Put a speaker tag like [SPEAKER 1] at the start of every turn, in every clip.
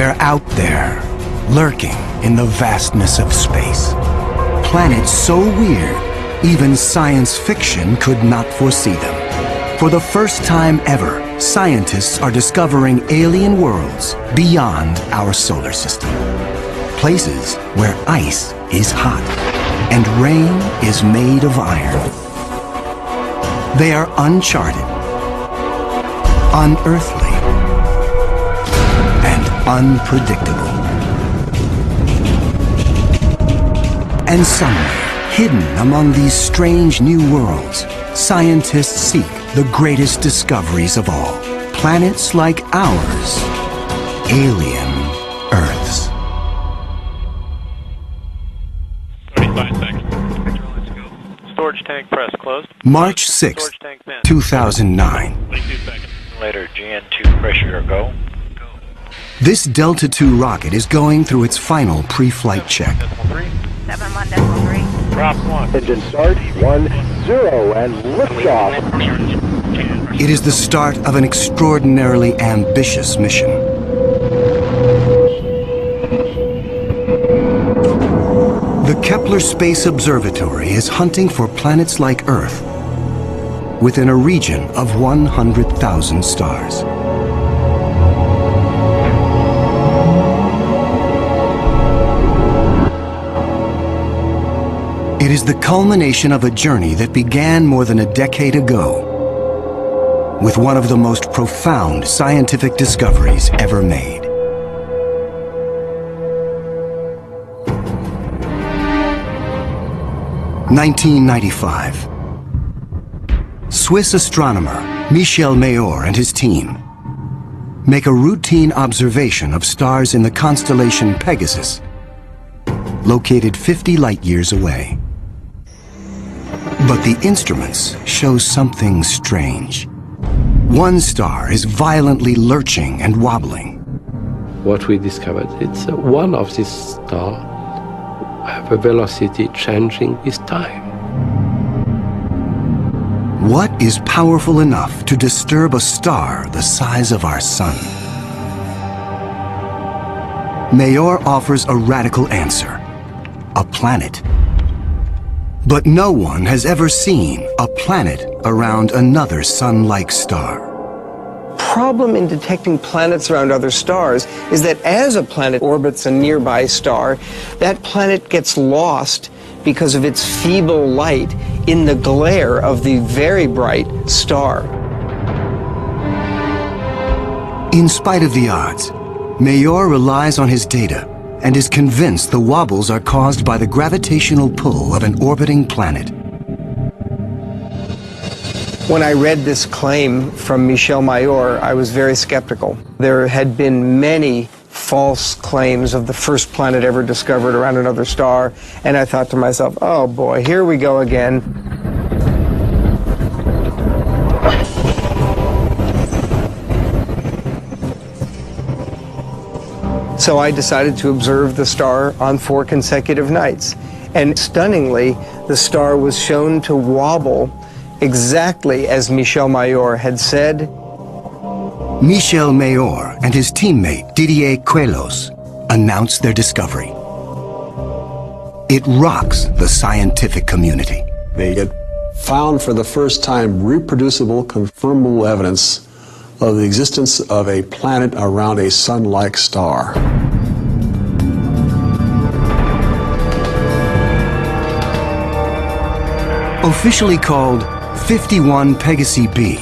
[SPEAKER 1] They're out there, lurking in the vastness of space. Planets so weird, even science fiction could not foresee them. For the first time ever, scientists are discovering alien worlds beyond our solar system. Places where ice is hot and rain is made of iron. They are uncharted, unearthly, and unpredictable. And somewhere, hidden among these strange new worlds, scientists seek the greatest discoveries of all. Planets like ours, alien Earths.
[SPEAKER 2] 35 seconds. Storage tank press closed.
[SPEAKER 1] March 6, 2009.
[SPEAKER 2] 22 seconds.
[SPEAKER 3] Later, GN2 pressure go.
[SPEAKER 1] This Delta II rocket is going through its final pre-flight check.
[SPEAKER 4] 71.3.
[SPEAKER 2] Drop 1.
[SPEAKER 5] Engine start, 1, 0, and liftoff.
[SPEAKER 1] It is the start of an extraordinarily ambitious mission. The Kepler Space Observatory is hunting for planets like Earth within a region of 100,000 stars. It is the culmination of a journey that began more than a decade ago with one of the most profound scientific discoveries ever made. In 1995. Swiss astronomer Michel Mayor and his team make a routine observation of stars in the constellation Pegasus, located 50 light-years away. But the instruments show something strange. One star is violently lurching and wobbling.
[SPEAKER 6] What we discovered, it's one of these stars have a velocity changing with time.
[SPEAKER 1] What is powerful enough to disturb a star the size of our sun? Mayor offers a radical answer: a planet. But no one has ever seen a planet around another sun-like star.
[SPEAKER 7] Problem in detecting planets around other stars is that as a planet orbits a nearby star, that planet gets lost because of its feeble light in the glare of the very bright star.
[SPEAKER 1] In spite of the odds, Mayor relies on his data and is convinced the wobbles are caused by the gravitational pull of an orbiting planet.
[SPEAKER 7] When I read this claim from Michel Mayor, I was very skeptical. There had been many false claims of the first planet ever discovered around another star, and I thought to myself, oh boy, here we go again. So I decided to observe the star on 4 consecutive nights. And stunningly, the star was shown to wobble exactly as Michel Mayor had said.
[SPEAKER 1] Michel Mayor and his teammate Didier Queloz announced their discovery. It rocks the scientific community.
[SPEAKER 8] They had found for the first time reproducible, confirmable evidence of the existence of a planet around a sun-like star.
[SPEAKER 1] Officially called 51 Pegasi b,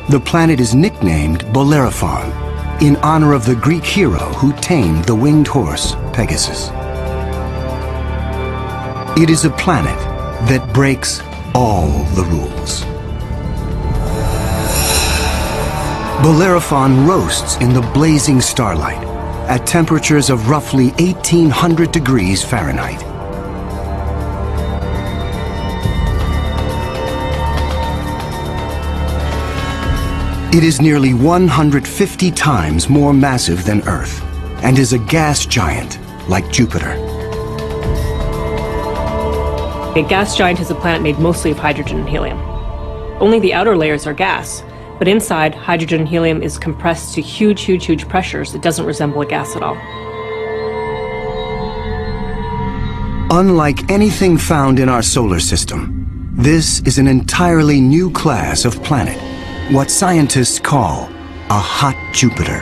[SPEAKER 1] the planet is nicknamed Bellerophon in honor of the Greek hero who tamed the winged horse Pegasus. It is a planet that breaks all the rules. Bellerophon roasts in the blazing starlight at temperatures of roughly 1800 degrees Fahrenheit. It is nearly 150 times more massive than Earth and is a gas giant like Jupiter.
[SPEAKER 9] A gas giant is a planet made mostly of hydrogen and helium. Only the outer layers are gas,
[SPEAKER 4] But inside, hydrogen and helium is compressed to huge, huge, huge pressures. It doesn't resemble a gas at all.
[SPEAKER 1] Unlike anything found in our solar system, this is an entirely new class of planet, what scientists call a hot Jupiter.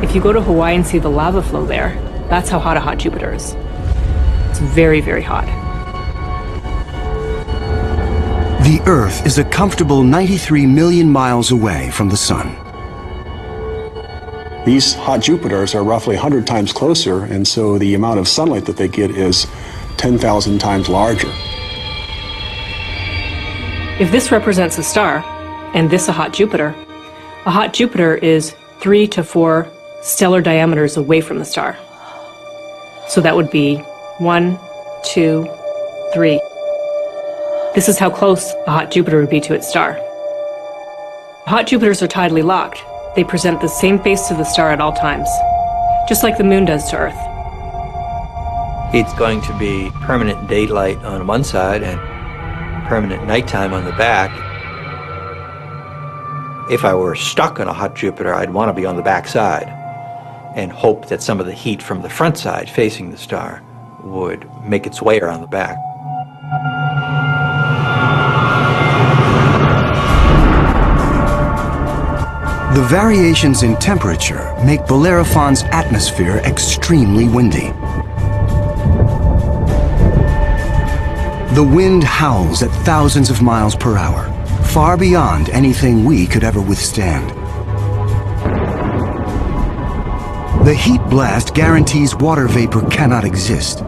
[SPEAKER 4] If you go to Hawaii and see the lava flow there, that's how hot a hot Jupiter is. It's very, very hot.
[SPEAKER 1] The Earth is a comfortable 93 million miles away from the Sun.
[SPEAKER 8] These hot Jupiters are roughly 100 times closer, and so the amount of sunlight that they get is 10,000 times larger.
[SPEAKER 4] If this represents a star, and this a hot Jupiter is 3 to 4 stellar diameters away from the star. So that would be 1, 2, 3. This is how close a hot Jupiter would be to its star. Hot Jupiters are tidally locked. They present the same face to the star at all times, just like the moon does to Earth.
[SPEAKER 3] It's going to be permanent daylight on one side and permanent nighttime on the back. If I were stuck on a hot Jupiter, I'd want to be on the back side and hope that some of the heat from the front side facing the star would make its way around the back.
[SPEAKER 1] The variations in temperature make Bellerophon's atmosphere extremely windy. The wind howls at thousands of miles per hour, far beyond anything we could ever withstand. The heat blast guarantees water vapor cannot exist.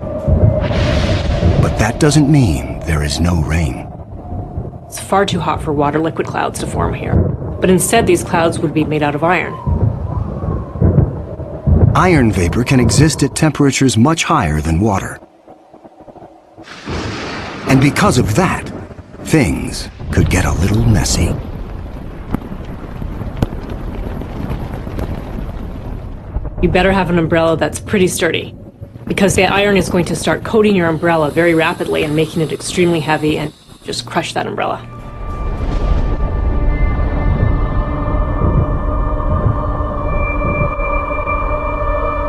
[SPEAKER 1] But that doesn't mean there is no rain.
[SPEAKER 4] It's far too hot for water liquid clouds to form here. But instead, these clouds would be made out of iron.
[SPEAKER 1] Iron vapor can exist at temperatures much higher than water. And because of that, things could get a little messy.
[SPEAKER 4] You better have an umbrella that's pretty sturdy, because the iron is going to start coating your umbrella very rapidly and making it extremely heavy and just crush that umbrella.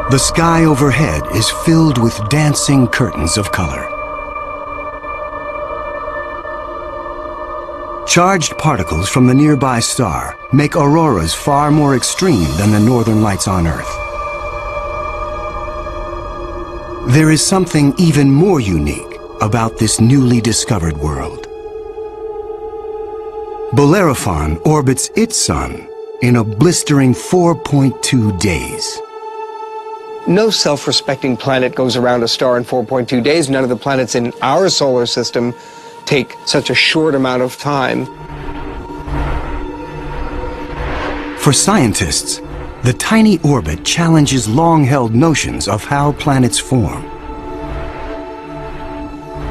[SPEAKER 1] The sky overhead is filled with dancing curtains of color. Charged particles from the nearby star make auroras far more extreme than the northern lights on Earth. There is something even more unique about this newly discovered world. Bellerophon orbits its sun in a blistering 4.2 days.
[SPEAKER 7] No self-respecting planet goes around a star in 4.2 days. None of the planets in our solar system take such a short amount of time.
[SPEAKER 1] For scientists, the tiny orbit challenges long-held notions of how planets form.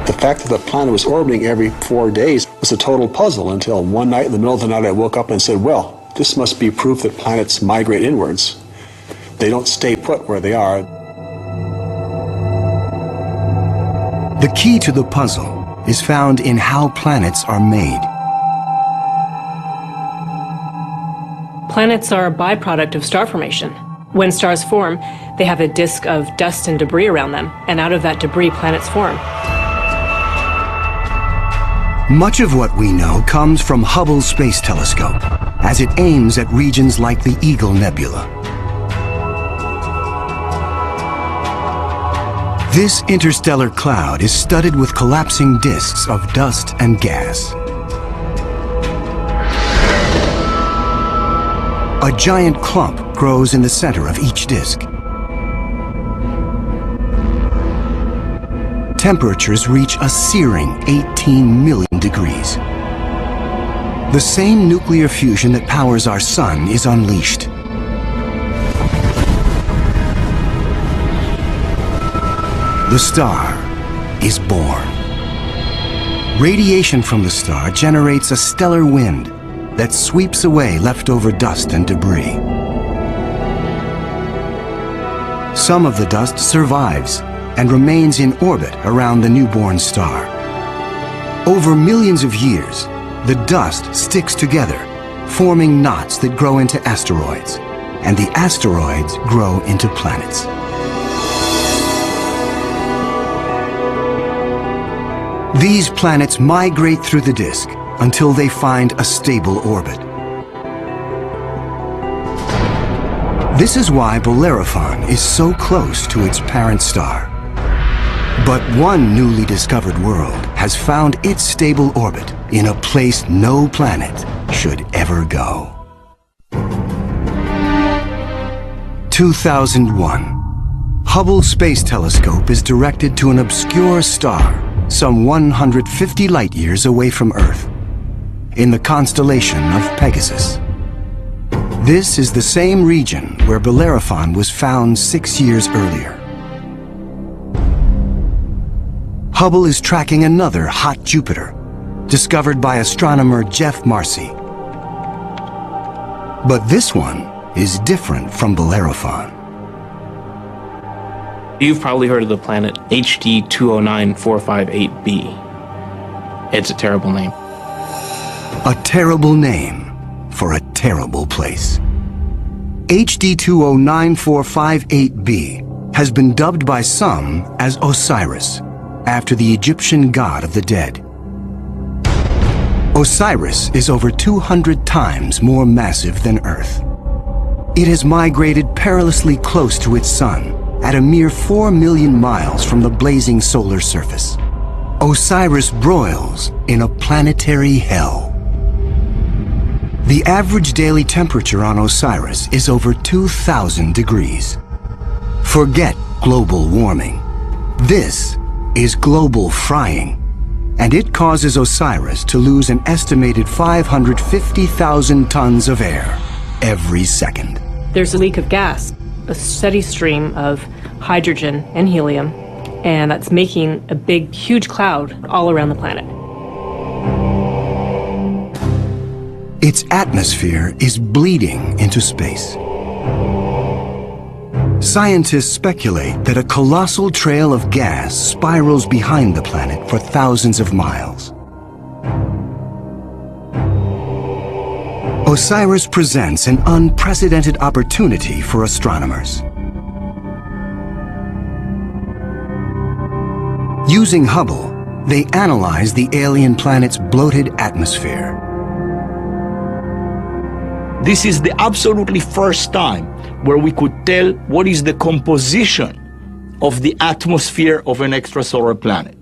[SPEAKER 8] The fact that the planet was orbiting every 4 days was a total puzzle until one night in the middle of the night I woke up and said, well, this must be proof that planets migrate inwards. They don't stay put where they are.
[SPEAKER 1] The key to the puzzle is found in how planets are made.
[SPEAKER 4] Planets are a byproduct of star formation. When stars form, they have a disk of dust and debris around them, and out of that debris, planets form.
[SPEAKER 1] Much of what we know comes from Hubble's Space Telescope, as it aims at regions like the Eagle Nebula. This interstellar cloud is studded with collapsing disks of dust and gas. A giant clump grows in the center of each disk. Temperatures reach a searing 18 million degrees. The same nuclear fusion that powers our sun is unleashed. The star is born. Radiation from the star generates a stellar wind that sweeps away leftover dust and debris. Some of the dust survives and remains in orbit around the newborn star. Over millions of years, the dust sticks together, forming knots that grow into asteroids, and the asteroids grow into planets. These planets migrate through the disk until they find a stable orbit. This is why Bellerophon is so close to its parent star. But one newly discovered world has found its stable orbit in a place no planet should ever go. 2001. Hubble Space Telescope is directed to an obscure star some 150 light-years away from Earth, in the constellation of Pegasus. This is the same region where Bellerophon was found 6 years earlier. Hubble is tracking another hot Jupiter, discovered by astronomer Jeff Marcy. But this one is different from Bellerophon.
[SPEAKER 9] You've probably heard of the planet HD 209458b. It's a terrible name.
[SPEAKER 1] A terrible name for a terrible place. HD 209458b has been dubbed by some as Osiris, after the Egyptian god of the dead. Osiris is over 200 times more massive than Earth. It has migrated perilously close to its sun, at a mere 4 million miles from the blazing solar surface. Osiris broils in a planetary hell. The average daily temperature on Osiris is over 2,000 degrees. Forget global warming. This is global frying, and it causes Osiris to lose an estimated 550,000 tons of air every second.
[SPEAKER 4] There's a leak of gas, a steady stream of hydrogen and helium, and that's making a big, huge cloud all around the planet.
[SPEAKER 1] Its atmosphere is bleeding into space. Scientists speculate that a colossal trail of gas spirals behind the planet for thousands of miles. Osiris presents an unprecedented opportunity for astronomers. Using Hubble, they analyze the alien planet's bloated atmosphere.
[SPEAKER 10] This is the absolutely first time where we could tell what is the composition of the atmosphere of an extrasolar planet.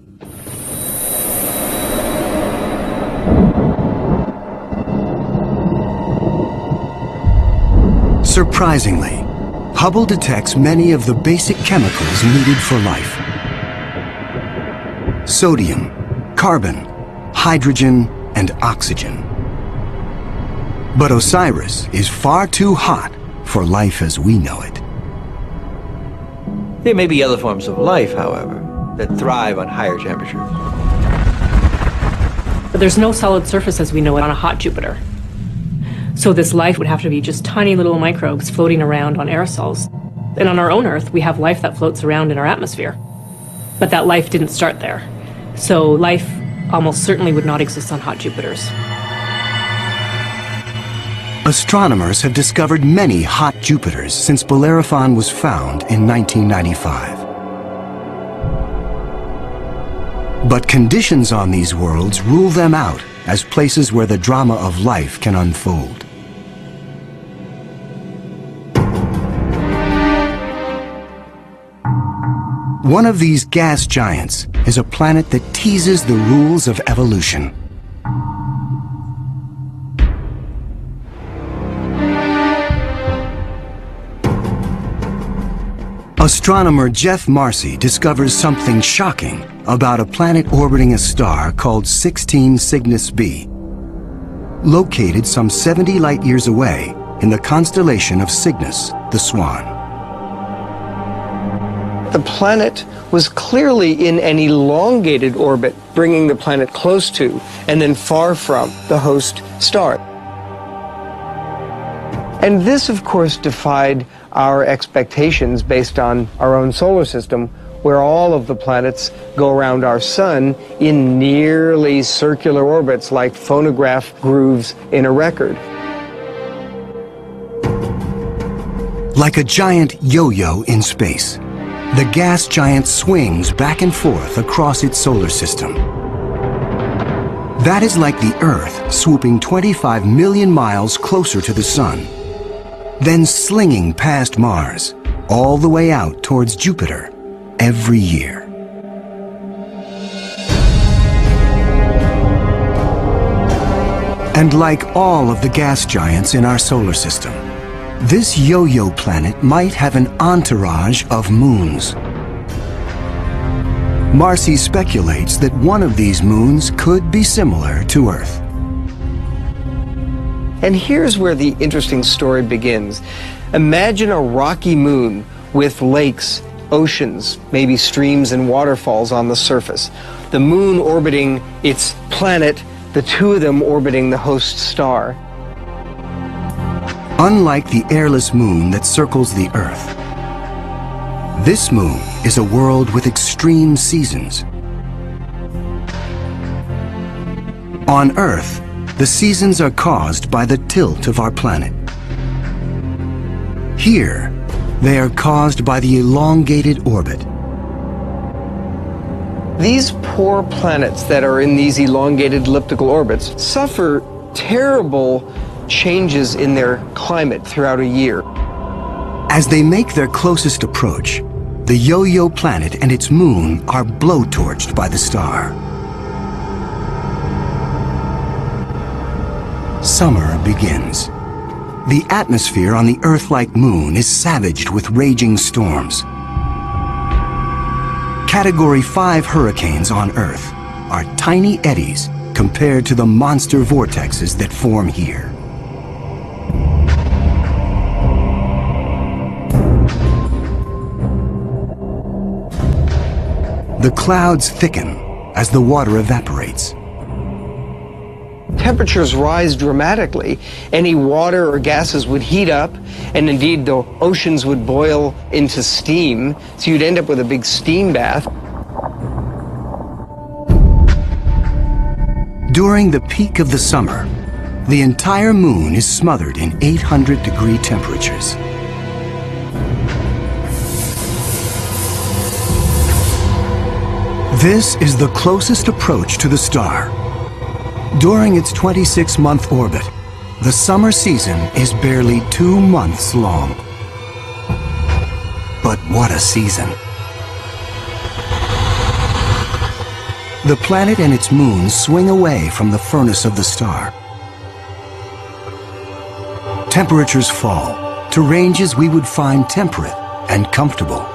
[SPEAKER 1] Surprisingly, Hubble detects many of the basic chemicals needed for life. Sodium, carbon, hydrogen, and oxygen. But Osiris is far too hot for life as we know it.
[SPEAKER 3] There may be other forms of life, however, that thrive on higher temperatures.
[SPEAKER 4] But there's no solid surface as we know it on a hot Jupiter. So this life would have to be just tiny little microbes floating around on aerosols. And on our own Earth, we have life that floats around in our atmosphere. But that life didn't start there. So life almost certainly would not exist on hot Jupiters.
[SPEAKER 1] Astronomers have discovered many hot Jupiters since Bellerophon was found in 1995. But conditions on these worlds rule them out as places where the drama of life can unfold. One of these gas giants is a planet that teases the rules of evolution. Astronomer Jeff Marcy discovers something shocking about a planet orbiting a star called 16 Cygnus b, located some 70 light-years away in the constellation of Cygnus, the Swan.
[SPEAKER 7] The planet was clearly in an elongated orbit, bringing the planet close to and then far from the host star. And this, of course, defied our expectations based on our own solar system, where all of the planets go around our sun in nearly circular orbits like phonograph grooves in a record.
[SPEAKER 1] Like a giant yo-yo in space, the gas giant swings back and forth across its solar system. That is like the Earth swooping 25 million miles closer to the Sun, then slinging past Mars, all the way out towards Jupiter every year. And like all of the gas giants in our solar system, this yo-yo planet might have an entourage of moons. Marcy speculates that one of these moons could be similar to Earth.
[SPEAKER 7] And here's where the interesting story begins. Imagine a rocky moon with lakes, oceans, maybe streams and waterfalls on the surface. The moon orbiting its planet, the two of them orbiting the host star.
[SPEAKER 1] Unlike the airless moon that circles the Earth, this moon is a world with extreme seasons. On Earth, the seasons are caused by the tilt of our planet. Here, they are caused by the elongated orbit.
[SPEAKER 7] These poor planets that are in these elongated elliptical orbits suffer terrible changes in their climate throughout a year.
[SPEAKER 1] As they make their closest approach, the yo-yo planet and its moon are blowtorched by the star. Summer begins. The atmosphere on the Earth-like moon is savaged with raging storms. Category 5 hurricanes on Earth are tiny eddies compared to the monster vortexes that form here. The clouds thicken as the water evaporates.
[SPEAKER 7] Temperatures rise dramatically. Any water or gases would heat up, and indeed the oceans would boil into steam, so you'd end up with a big steam bath.
[SPEAKER 1] During the peak of the summer, the entire moon is smothered in 800-degree temperatures. This is the closest approach to the star. During its 26-month orbit, the summer season is barely 2 months long. But what a season! The planet and its moon swing away from the furnace of the star. Temperatures fall to ranges we would find temperate and comfortable.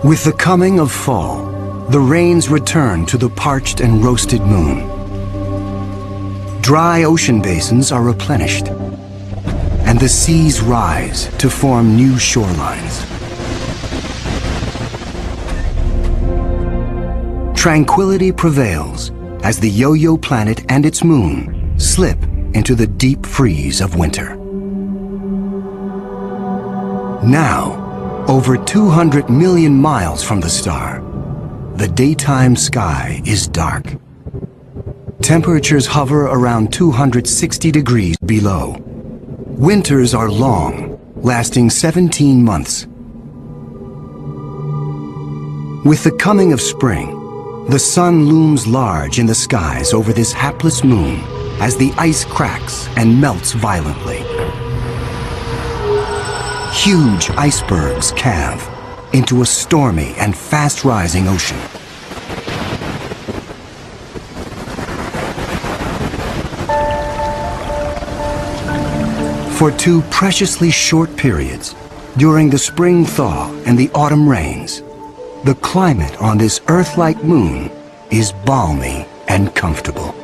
[SPEAKER 1] With the coming of fall, the rains return to the parched and roasted moon. Dry ocean basins are replenished, and the seas rise to form new shorelines. Tranquility prevails as the yo-yo planet and its moon slip into the deep freeze of winter. Now, over 200 million miles from the star, the daytime sky is dark. Temperatures hover around 260 degrees below. Winters are long, lasting 17 months. With the coming of spring, the sun looms large in the skies over this hapless moon as the ice cracks and melts violently. Huge icebergs calve into a stormy and fast-rising ocean. For 2 preciously short periods, during the spring thaw and the autumn rains, the climate on this Earth-like moon is balmy and comfortable.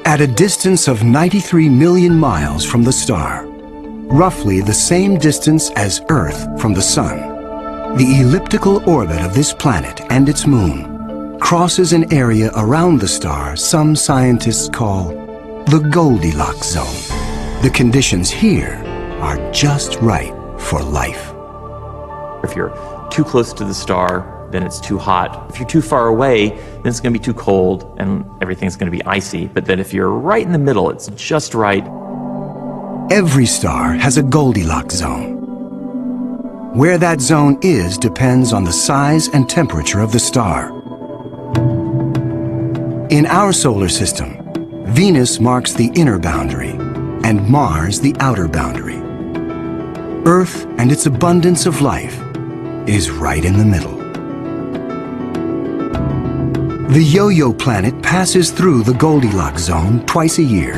[SPEAKER 1] At a distance of 93 million miles from the star, roughly the same distance as Earth from the Sun, the elliptical orbit of this planet and its moon crosses an area around the star some scientists call the Goldilocks zone. The conditions here are just right for life.
[SPEAKER 11] If you're too close to the star, then it's too hot. If you're too far away, then it's going to be too cold and everything's going to be icy. But then if you're right in the middle, it's just right.
[SPEAKER 1] Every star has a Goldilocks zone. Where that zone is depends on the size and temperature of the star. In our solar system, Venus marks the inner boundary and Mars the outer boundary. Earth and its abundance of life is right in the middle. The Yo-Yo planet passes through the Goldilocks zone twice a year.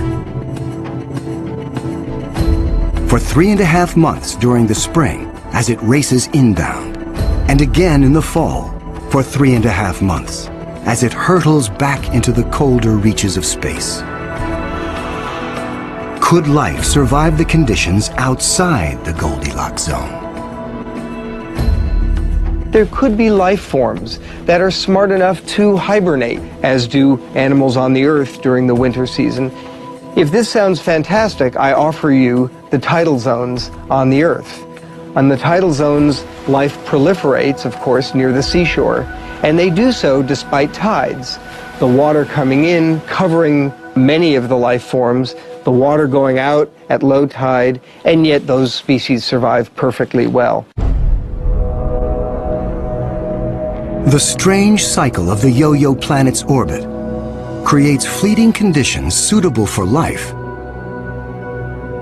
[SPEAKER 1] For 3.5 months during the spring as it races inbound, and again in the fall for 3.5 months as it hurtles back into the colder reaches of space. Could life survive the conditions outside the Goldilocks zone?
[SPEAKER 7] There could be life forms that are smart enough to hibernate, as do animals on the Earth during the winter season. If this sounds fantastic, I offer you the tidal zones on the Earth. On the tidal zones, life proliferates, of course, near the seashore, and they do so despite tides. The water coming in, covering many of the life forms, the water going out at low tide, and yet those species survive perfectly well.
[SPEAKER 1] The strange cycle of the Yo-Yo planet's orbit creates fleeting conditions suitable for life,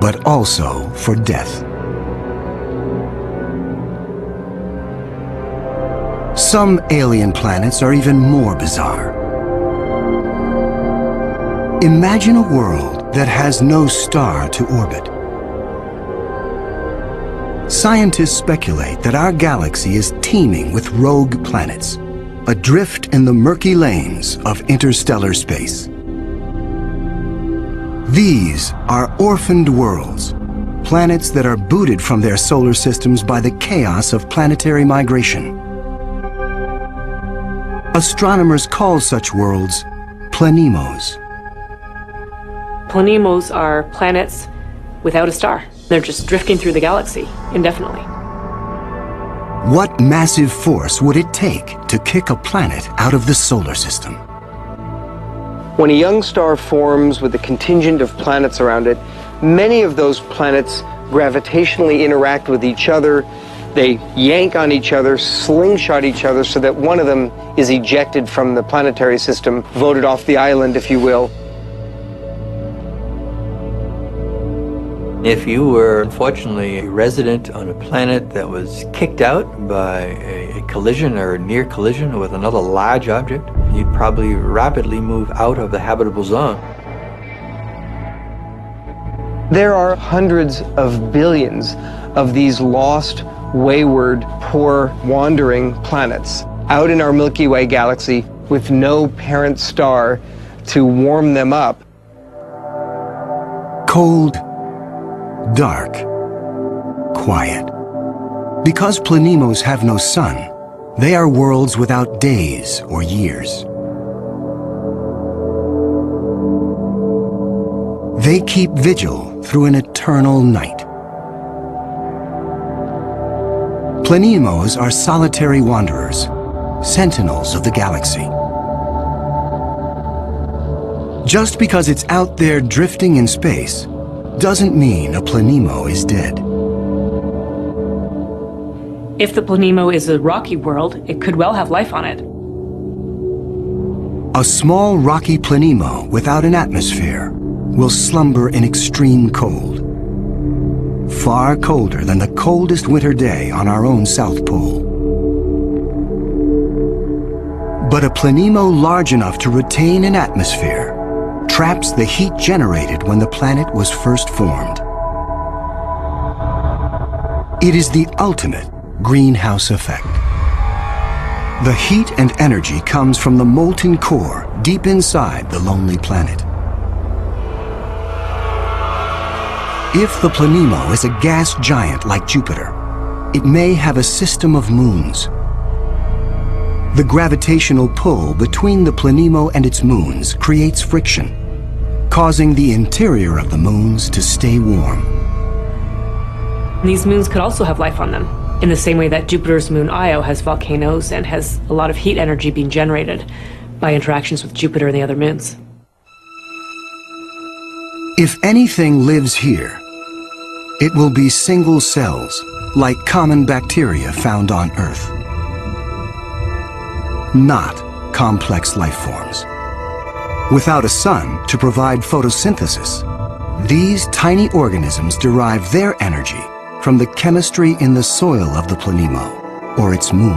[SPEAKER 1] but also for death. Some alien planets are even more bizarre. Imagine a world that has no star to orbit. Scientists speculate that our galaxy is teeming with rogue planets, adrift in the murky lanes of interstellar space. These are orphaned worlds, planets that are booted from their solar systems by the chaos of planetary migration. Astronomers call such worlds planemos.
[SPEAKER 4] Planemos are planets without a star. They're just drifting through the galaxy indefinitely.
[SPEAKER 1] What massive force would it take to kick a planet out of the solar system?
[SPEAKER 7] When a young star forms with a contingent of planets around it, many of those planets gravitationally interact with each other. They yank on each other, slingshot each other, so that one of them is ejected from the planetary system, voted off the island, if you will.
[SPEAKER 3] If you were, unfortunately, a resident on a planet that was kicked out by a collision or a near collision with another large object, you'd probably rapidly move out of the habitable zone.
[SPEAKER 7] There are hundreds of billions of these lost, wayward, poor, wandering planets out in our Milky Way galaxy with no parent star to warm them up.
[SPEAKER 1] Cold, dark, quiet. Because planemos have no sun, they are worlds without days or years. They keep vigil through an eternal night. Planemos are solitary wanderers, sentinels of the galaxy. Just because it's out there drifting in space doesn't mean a planemo is dead.
[SPEAKER 4] If the planemo is a rocky world, it could well have life on it.
[SPEAKER 1] A small rocky planemo without an atmosphere will slumber in extreme cold, far colder than the coldest winter day on our own South Pole. But a planemo large enough to retain an atmosphere traps the heat generated when the planet was first formed. It is the ultimate greenhouse effect. The heat and energy comes from the molten core deep inside the lonely planet. If the planemo is a gas giant like Jupiter, it may have a system of moons. The gravitational pull between the planemo and its moons creates friction. causing the interior of the moons to stay warm.
[SPEAKER 4] These moons could also have life on them, in the same way that Jupiter's moon Io has volcanoes and has a lot of heat energy being generated by interactions with Jupiter and the other moons.
[SPEAKER 1] If anything lives here, it will be single cells, like common bacteria found on Earth. Not complex life forms. Without a sun to provide photosynthesis, these tiny organisms derive their energy from the chemistry in the soil of the planemo, or its moon.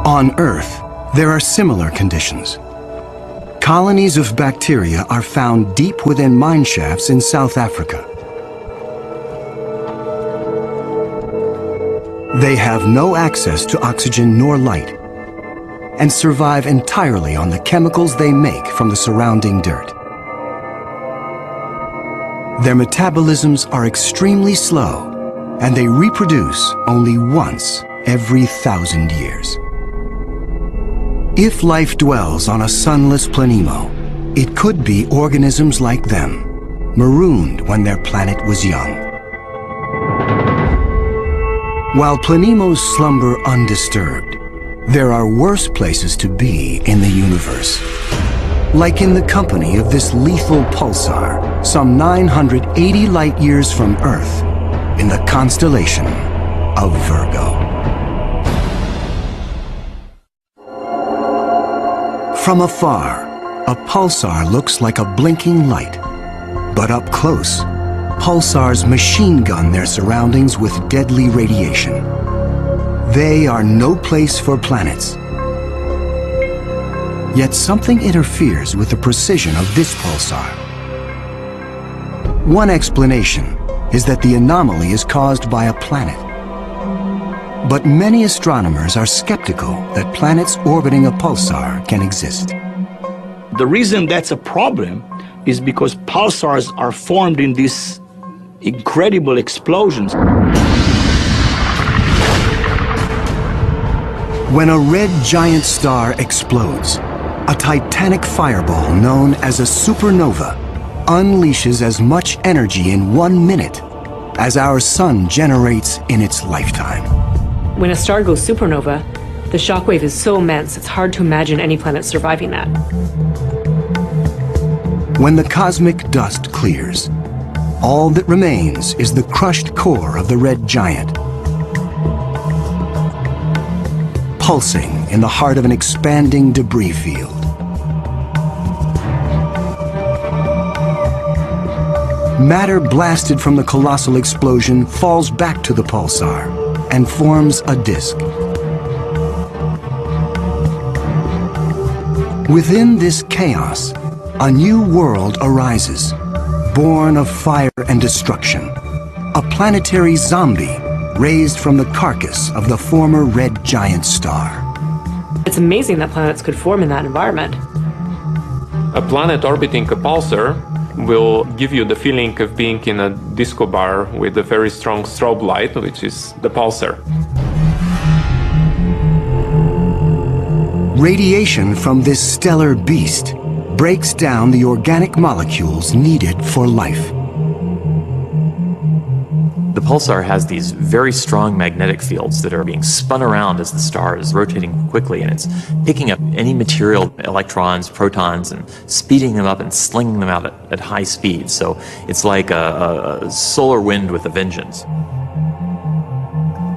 [SPEAKER 1] On Earth, there are similar conditions. Colonies of bacteria are found deep within mine shafts in South Africa. They have no access to oxygen nor light, and survive entirely on the chemicals they make from the surrounding dirt. Their metabolisms are extremely slow, and they reproduce only once every 1,000 years. If life dwells on a sunless planemo, it could be organisms like them, marooned when their planet was young. While planemos slumber undisturbed, there are worse places to be in the universe. Like in the company of this lethal pulsar, some 980 light years from Earth, in the constellation of Virgo. From afar, a pulsar looks like a blinking light, but up close, pulsars machine gun their surroundings with deadly radiation. They are no place for planets. Yet something interferes with the precision of this pulsar. One explanation is that the anomaly is caused by a planet. But many astronomers are skeptical that planets orbiting a pulsar can exist.
[SPEAKER 10] The reason that's a problem is because pulsars are formed in these incredible explosions.
[SPEAKER 1] When a red giant star explodes, a titanic fireball known as a supernova unleashes as much energy in 1 minute as our sun generates in its lifetime.
[SPEAKER 4] When a star goes supernova, the shockwave is so immense it's hard to imagine any planet surviving that.
[SPEAKER 1] When the cosmic dust clears, all that remains is the crushed core of the red giant, pulsing in the heart of an expanding debris field. Matter blasted from the colossal explosion falls back to the pulsar and forms a disk. Within this chaos, a new world arises, born of fire and destruction, a planetary zombie raised from the carcass of the former red giant star.
[SPEAKER 4] It's amazing that planets could form in that environment.
[SPEAKER 12] A planet orbiting a pulsar will give you the feeling of being in a disco bar with a very strong strobe light, which is the pulsar.
[SPEAKER 1] Radiation from this stellar beast breaks down the organic molecules needed for life.
[SPEAKER 11] The pulsar has these very strong magnetic fields that are being spun around as the star is rotating quickly, and it's picking up any material, electrons, protons, and speeding them up and slinging them out at high speed. So it's like a solar wind with a vengeance.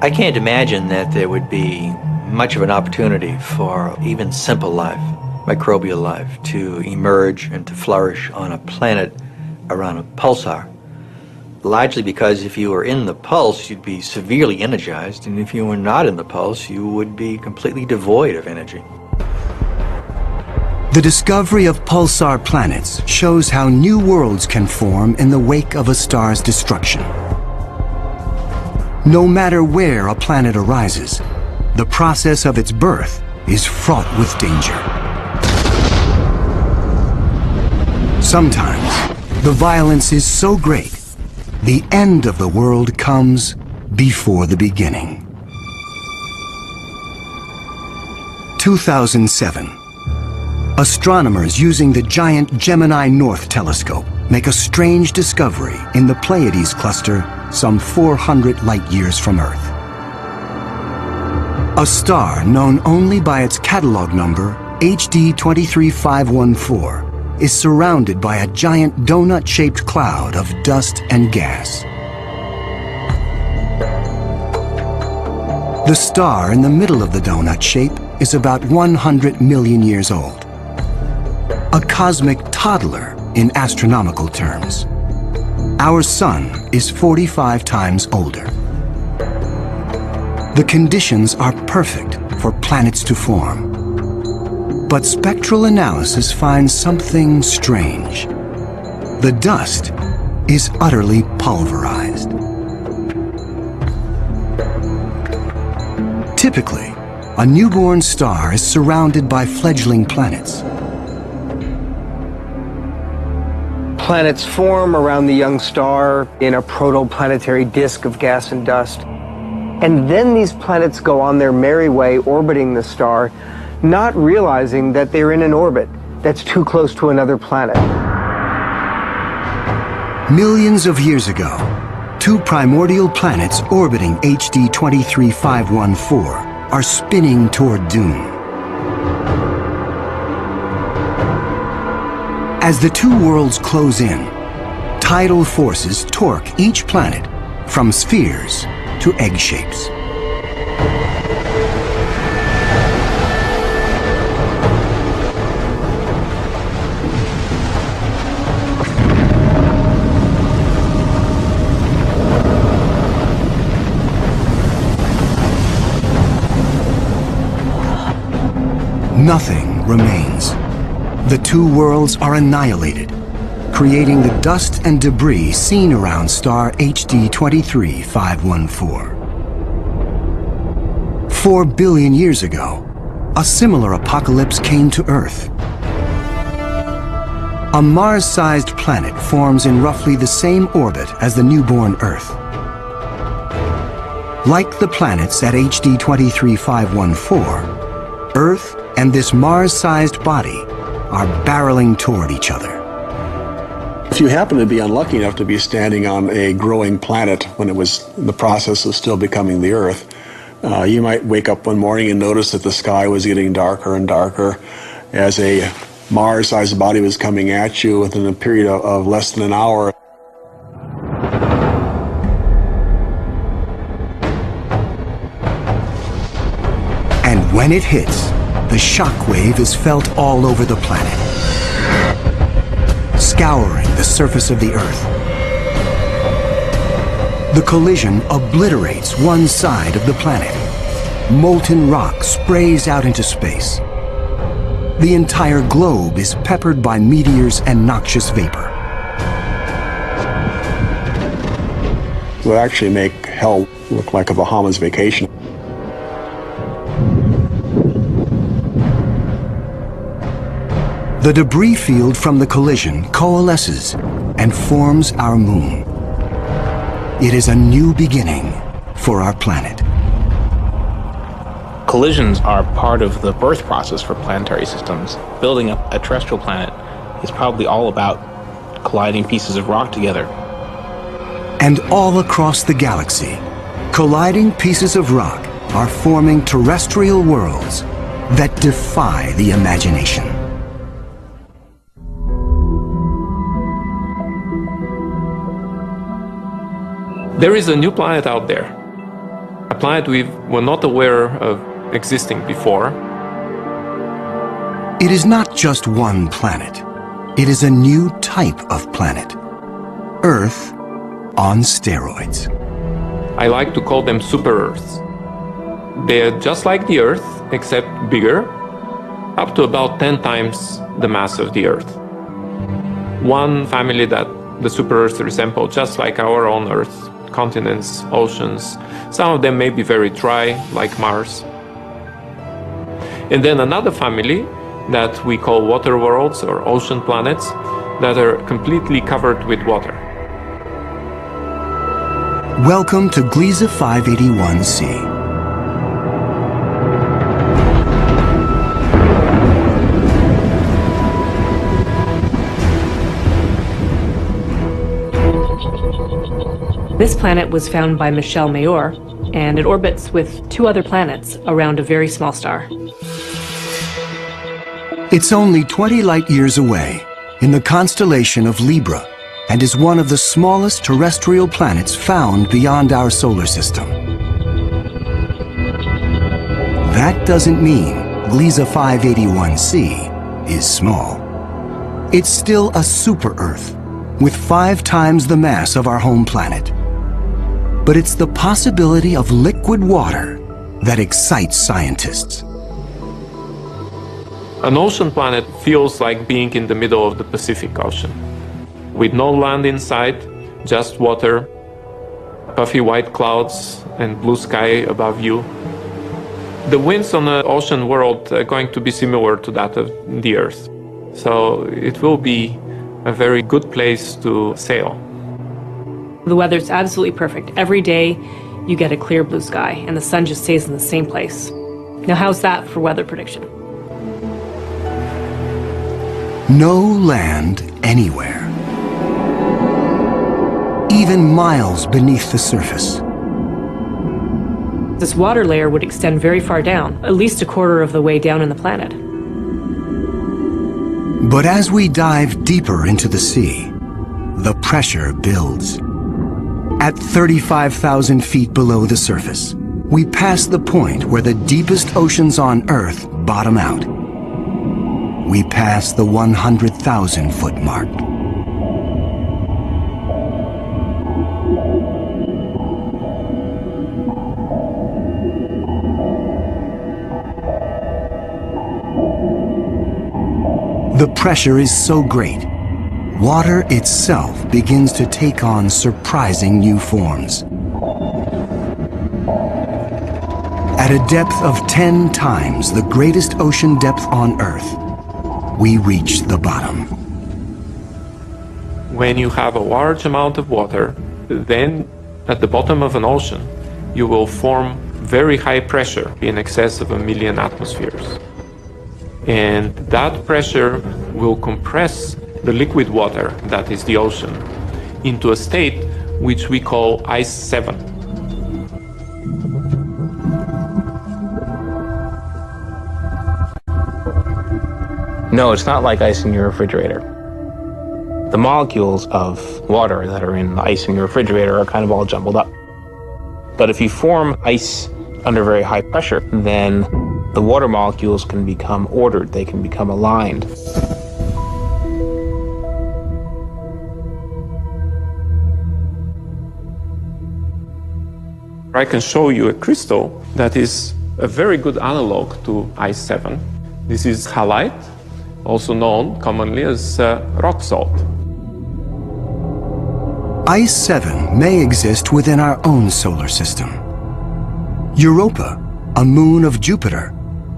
[SPEAKER 3] I can't imagine that there would be much of an opportunity for even simple life, microbial life, to emerge and to flourish on a planet around a pulsar. Largely because if you were in the pulse, you'd be severely energized, and if you were not in the pulse, you would be completely devoid of energy.
[SPEAKER 1] The discovery of pulsar planets shows how new worlds can form in the wake of a star's destruction. No matter where a planet arises, the process of its birth is fraught with danger. Sometimes, the violence is so great, the end of the world comes before the beginning. 2007, Astronomers using the giant Gemini North telescope make a strange discovery in the Pleiades cluster some 400 light-years from Earth. A star known only by its catalog number, HD 23514, is surrounded by a giant donut-shaped cloud of dust and gas. The star in the middle of the donut shape is about 100 million years old. A cosmic toddler in astronomical terms. Our Sun is 45 times older. The conditions are perfect for planets to form. But spectral analysis finds something strange. The dust is utterly pulverized. Typically, a newborn star is surrounded by fledgling planets.
[SPEAKER 7] Planets form around the young star in a protoplanetary disk of gas and dust. And then these planets go on their merry way orbiting the star, not realizing that they're in an orbit that's too close to another planet.
[SPEAKER 1] Millions of years ago, two primordial planets orbiting HD 23514 are spinning toward doom. As the two worlds close in, tidal forces torque each planet from spheres to egg shapes. Nothing remains. The two worlds are annihilated, creating the dust and debris seen around star HD 23514. 4 billion years ago, a similar apocalypse came to Earth. A Mars-sized planet forms in roughly the same orbit as the newborn Earth. Like the planets at HD 23514, Earth and this Mars-sized body are barreling toward each other.
[SPEAKER 8] If you happen to be unlucky enough to be standing on a growing planet when it was in the process of still becoming the Earth, you might wake up one morning and notice that the sky was getting darker and darker as a Mars-sized body was coming at you within a period of less than an hour.
[SPEAKER 1] And when it hits, the shock wave is felt all over the planet, scouring the surface of the Earth. The collision obliterates one side of the planet. Molten rock sprays out into space. The entire globe is peppered by meteors and noxious vapor.
[SPEAKER 8] It would actually make hell look like a Bahamas vacation.
[SPEAKER 1] The debris field from the collision coalesces and forms our moon. It is a new beginning for our planet.
[SPEAKER 9] Collisions are part of the birth process for planetary systems. Building up a terrestrial planet is probably all about colliding pieces of rock together.
[SPEAKER 1] And all across the galaxy, colliding pieces of rock are forming terrestrial worlds that defy the imagination.
[SPEAKER 12] There is a new planet out there, a planet we were not aware of existing before.
[SPEAKER 1] It is not just one planet. It is a new type of planet. Earth on steroids.
[SPEAKER 12] I like to call them super Earths. They're just like the Earth, except bigger, up to about 10 times the mass of the Earth. One family that the super Earths resemble just like our own Earth. Continents, oceans. Some of them may be very dry, like Mars. And then another family that we call water worlds or ocean planets that are completely covered with water.
[SPEAKER 1] Welcome to Gliese 581c.
[SPEAKER 4] This planet was found by Michel Mayor, and it orbits with 2 other planets around a very small star.
[SPEAKER 1] It's only 20 light years away in the constellation of Libra and is one of the smallest terrestrial planets found beyond our solar system. That doesn't mean Gliese 581c is small. It's still a super-Earth with 5 times the mass of our home planet. But it's the possibility of liquid water that excites scientists.
[SPEAKER 12] An ocean planet feels like being in the middle of the Pacific Ocean, with no land in sight, just water, puffy white clouds, and blue sky above you. The winds on the ocean world are going to be similar to that of the Earth, so it will be a very good place to sail.
[SPEAKER 4] The weather's absolutely perfect. Every day you get a clear blue sky, and the sun just stays in the same place. Now, how's that for weather prediction?
[SPEAKER 1] No land anywhere. Even miles beneath the surface.
[SPEAKER 4] This water layer would extend very far down, at least a quarter of the way down in the planet.
[SPEAKER 1] But as we dive deeper into the sea, the pressure builds. At 35,000 feet below the surface, we pass the point where the deepest oceans on Earth bottom out. We pass the 100,000-foot mark. The pressure is so great, water itself begins to take on surprising new forms. At a depth of 10 times the greatest ocean depth on Earth, we reach the bottom.
[SPEAKER 12] When you have a large amount of water, then at the bottom of an ocean, you will form very high pressure in excess of 1 million atmospheres. And that pressure will compress the liquid water, that is the ocean, into a state which we call ice 7.
[SPEAKER 9] No, it's not like ice in your refrigerator. The molecules of water that are in the ice in your refrigerator are kind of all jumbled up. But if you form ice under very high pressure, then the water molecules can become ordered, they can become aligned.
[SPEAKER 12] I can show you a crystal that is a very good analog to ice 7. This is halite, also known commonly as rock salt.
[SPEAKER 1] Ice 7 may exist within our own solar system. Europa, a moon of Jupiter,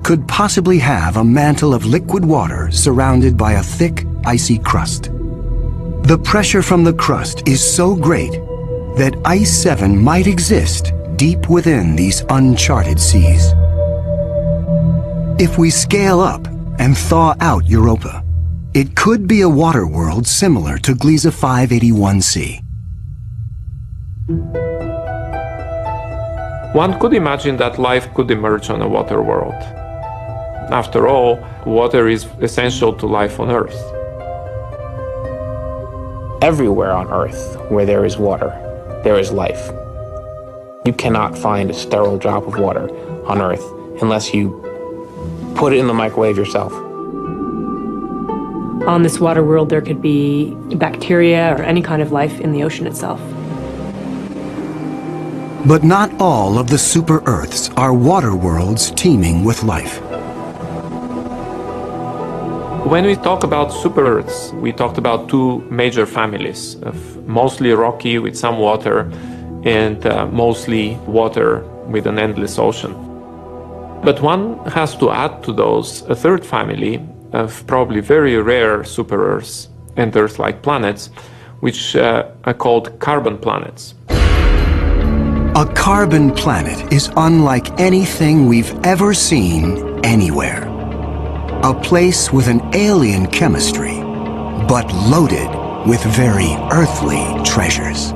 [SPEAKER 1] could possibly have a mantle of liquid water surrounded by a thick, icy crust. The pressure from the crust is so great that Ice 7 might exist deep within these uncharted seas. If we scale up and thaw out Europa, it could be a water world similar to Gliese 581c.
[SPEAKER 12] One could imagine that life could emerge on a water world. After all, water is essential to life on Earth.
[SPEAKER 9] Everywhere on Earth where there is water, there is life. You cannot find a sterile drop of water on Earth unless you put it in the microwave yourself.
[SPEAKER 4] On this water world, there could be bacteria or any kind of life in the ocean itself.
[SPEAKER 1] But not all of the super-Earths are water worlds teeming with life.
[SPEAKER 12] When we talk about super-Earths, we talked about 2 major families of mostly rocky with some water and mostly water with an endless ocean. But one has to add to those a 3rd family of probably very rare super-Earths and Earth-like planets, which are called carbon planets.
[SPEAKER 1] A carbon planet is unlike anything we've ever seen anywhere. A place with an alien chemistry, but loaded with very earthly treasures.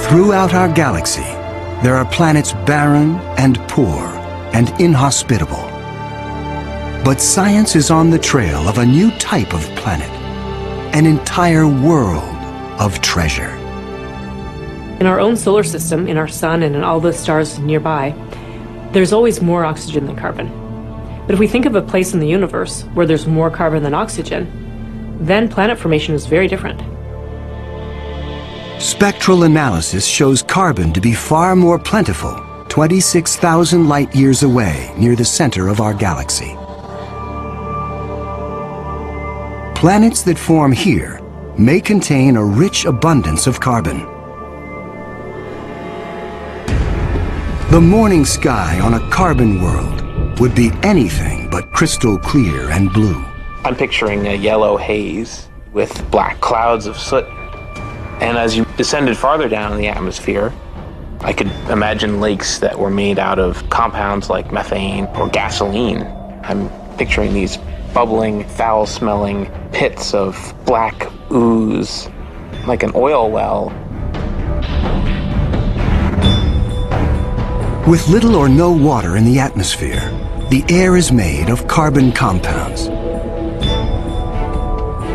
[SPEAKER 1] Throughout our galaxy, there are planets barren and poor and inhospitable. But science is on the trail of a new type of planet, an entire world of treasure.
[SPEAKER 4] In our own solar system, in our sun and in all the stars nearby, there's always more oxygen than carbon. But if we think of a place in the universe where there's more carbon than oxygen, then planet formation is very different.
[SPEAKER 1] Spectral analysis shows carbon to be far more plentiful, 26,000 light-years away near the center of our galaxy. Planets that form here may contain a rich abundance of carbon. The morning sky on a carbon world would be anything but crystal clear and blue.
[SPEAKER 9] I'm picturing a yellow haze with black clouds of soot. And as you descended farther down in the atmosphere, I could imagine lakes that were made out of compounds like methane or gasoline. I'm picturing these bubbling, foul-smelling pits of black ooze, like an oil well.
[SPEAKER 1] With little or no water in the atmosphere, the air is made of carbon compounds.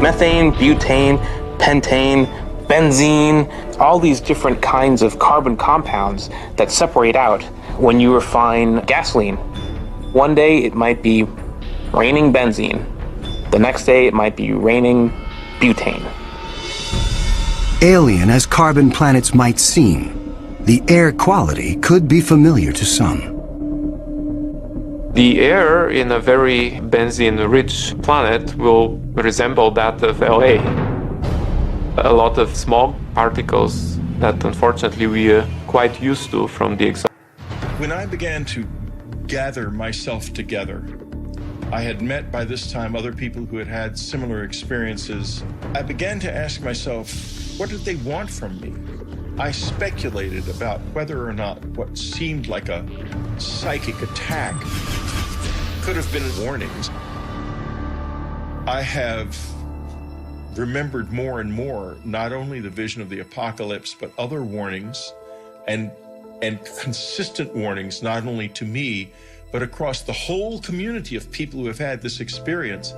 [SPEAKER 9] Methane, butane, pentane, benzene, all these different kinds of carbon compounds that separate out when you refine gasoline. One day it might be raining benzene. The next day it might be raining butane.
[SPEAKER 1] Alien as carbon planets might seem, the air quality could be familiar to some.
[SPEAKER 12] The air in a very benzene-rich planet will resemble that of LA. A lot of small particles that unfortunately we are quite used to from the exhaust.
[SPEAKER 13] When I began to gather myself together, I had met by this time other people who had had similar experiences. I began to ask myself, what did they want from me? I speculated about whether or not what seemed like a psychic attack could have been warnings. I have remembered more and more not only the vision of the apocalypse, but other warnings and consistent warnings, not only to me, but across the whole community of people who have had this experience.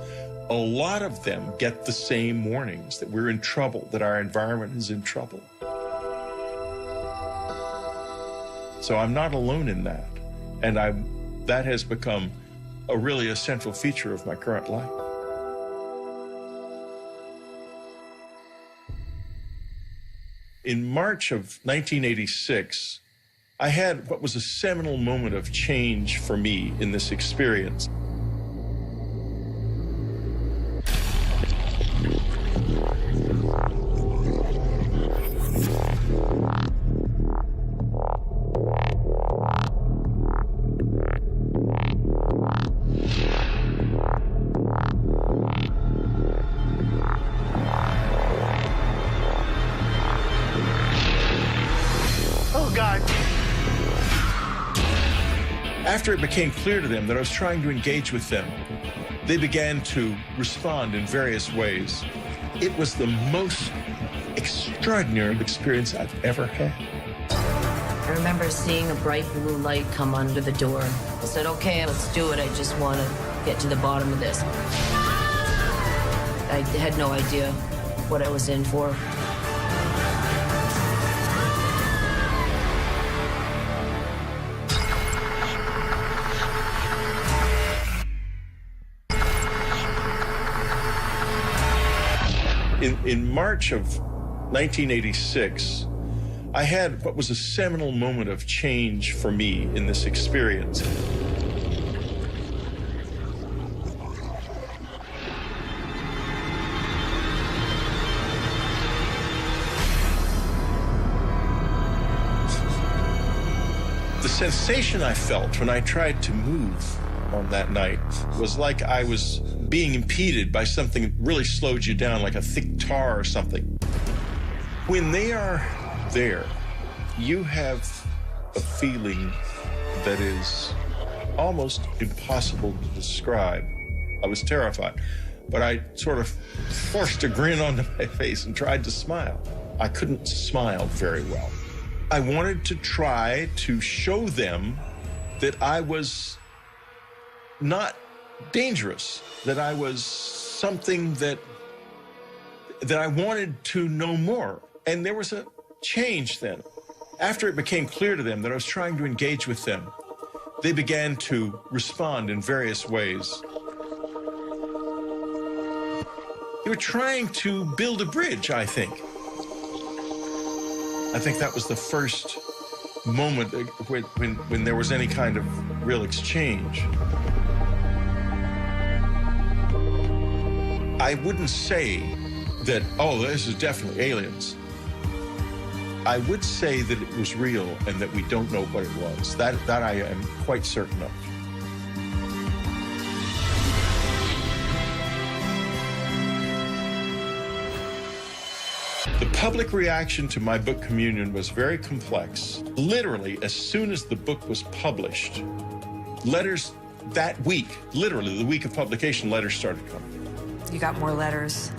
[SPEAKER 13] A lot of them get the same warnings, that we're in trouble, that our environment is in trouble. So I'm not alone in that. And that has become really a central feature of my current life. In March of 1986, I had what was a seminal moment of change for me in this experience.
[SPEAKER 14] Oh, God.
[SPEAKER 13] After it became clear to them that I was trying to engage with them, they began to respond in various ways. It was the most extraordinary experience I've ever had.
[SPEAKER 15] I remember seeing a bright blue light come under the door. I said, okay, let's do it. I just want to get to the bottom of this. I had no idea what I was in for.
[SPEAKER 13] In March of 1986, I had what was a seminal moment of change for me in this experience. The sensation I felt when I tried to move on that night was like I was being impeded by something that really slowed you down, like a thick tar or something. When they are there, you have a feeling that is almost impossible to describe. I was terrified, but I sort of forced a grin onto my face and tried to smile. I couldn't smile very well. I wanted to try to show them that I was not dangerous, that I was something that I wanted to know more. And there was a change then. After it became clear to them that I was trying to engage with them, they began to respond in various ways. They were trying to build a bridge, I think. I think that was the first moment when there was any kind of real exchange. I wouldn't say that, oh, this is definitely aliens. I would say that it was real and that we don't know what it was. That I am quite certain of. The public reaction to my book Communion was very complex. Literally, as soon as the book was published, letters that week, literally the week of publication, letters started coming.
[SPEAKER 14] You got more letters.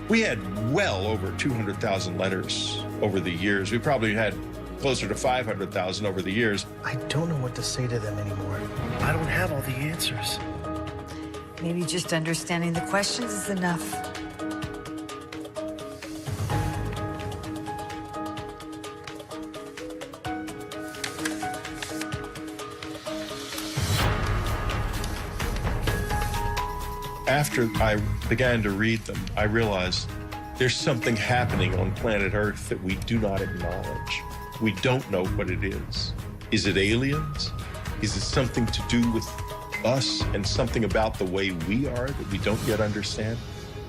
[SPEAKER 13] We had well over 200,000 letters over the years. We probably had closer to 500,000 over the years.
[SPEAKER 16] I don't know what to say to them anymore. I don't have all the answers.
[SPEAKER 14] Maybe just understanding the questions is enough.
[SPEAKER 13] After I began to read them, I realized there's something happening on planet Earth that we do not acknowledge. We don't know what it is. Is it aliens? Is it something to do with us and something about the way we are that we don't yet understand?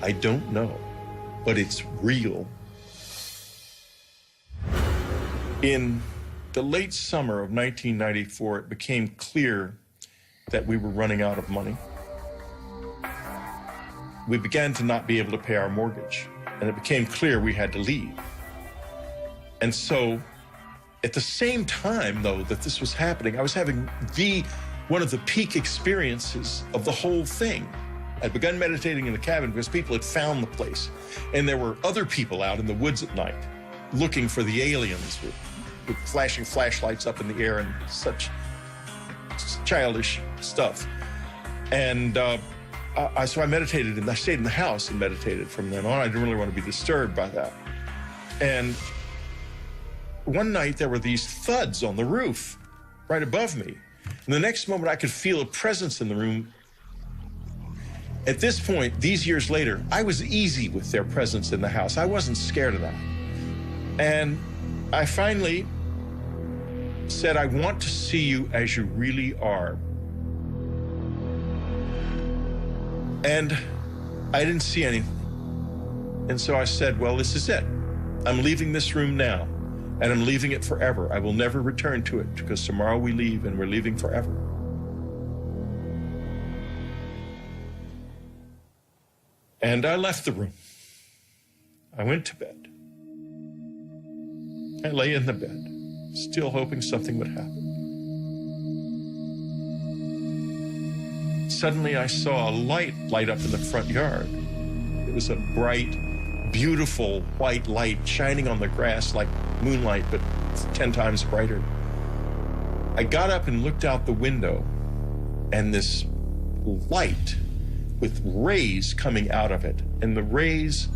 [SPEAKER 13] I don't know, but it's real. In the late summer of 1994, it became clear that we were running out of money. We began to not be able to pay our mortgage, and it became clear we had to leave. And so, at the same time, though, that this was happening, I was having one of the peak experiences of the whole thing. I'd begun meditating in the cabin because people had found the place, and there were other people out in the woods at night looking for the aliens with flashing flashlights up in the air and such childish stuff. And so I meditated, and I stayed in the house and meditated from then on. I didn't really want to be disturbed by that. And one night there were these thuds on the roof right above me. And the next moment I could feel a presence in the room. At this point, these years later, I was easy with their presence in the house. I wasn't scared of that. And I finally said, I want to see you as you really are. And I didn't see anything. And so I said, well, this is it. I'm leaving this room now, and I'm leaving it forever. I will never return to it because tomorrow we leave and we're leaving forever. And I left the room. I went to bed. I lay in the bed, still hoping something would happen. Suddenly I saw a light up in the front yard. It was a bright, beautiful white light shining on the grass like moonlight, but 10 times brighter. I got up and looked out the window, and this light with rays coming out of it, and the rays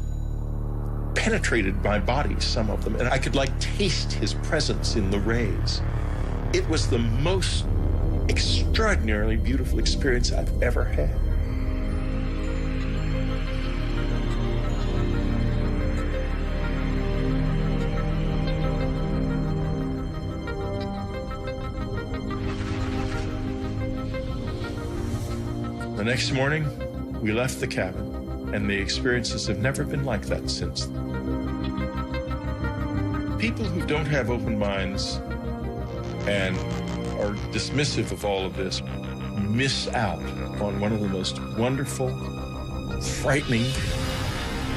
[SPEAKER 13] penetrated my body, some of them, and I could taste his presence in the rays. It was the most extraordinarily beautiful experience I've ever had. The next morning, we left the cabin, and the experiences have never been like that since then. People who don't have open minds and are dismissive of all of this miss out on one of the most wonderful, frightening,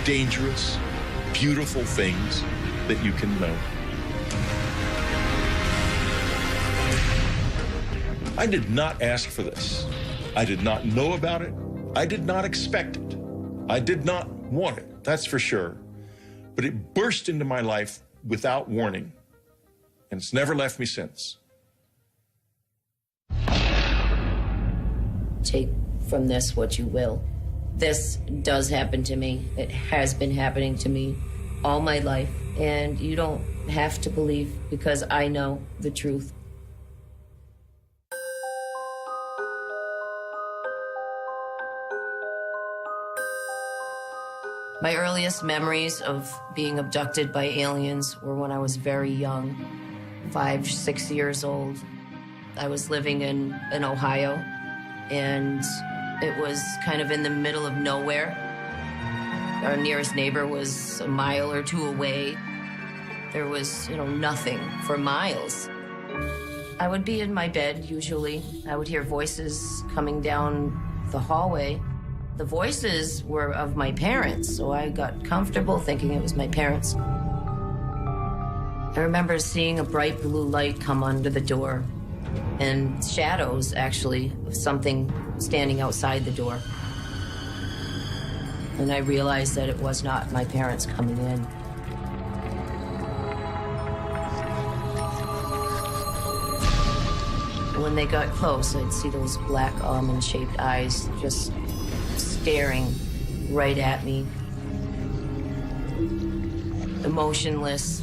[SPEAKER 13] dangerous, beautiful things that you can know. I did not ask for this. I did not know about it. I did not expect it. I did not want it, that's for sure. But it burst into my life without warning, and it's never left me since.
[SPEAKER 15] Take from this what you will. This does happen to me. It has been happening to me all my life, and you don't have to believe because I know the truth. My earliest memories of being abducted by aliens were when I was very young, 5, 6 years old. I was living in Ohio, and it was kind of in the middle of nowhere. Our nearest neighbor was a mile or two away. There was, nothing for miles. I would be in my bed, usually. I would hear voices coming down the hallway. The voices were of my parents, so I got comfortable thinking it was my parents. I remember seeing a bright blue light come under the door, and shadows, actually, of something standing outside the door. And I realized that it was not my parents coming in. When they got close, I'd see those black almond-shaped eyes just staring right at me. Emotionless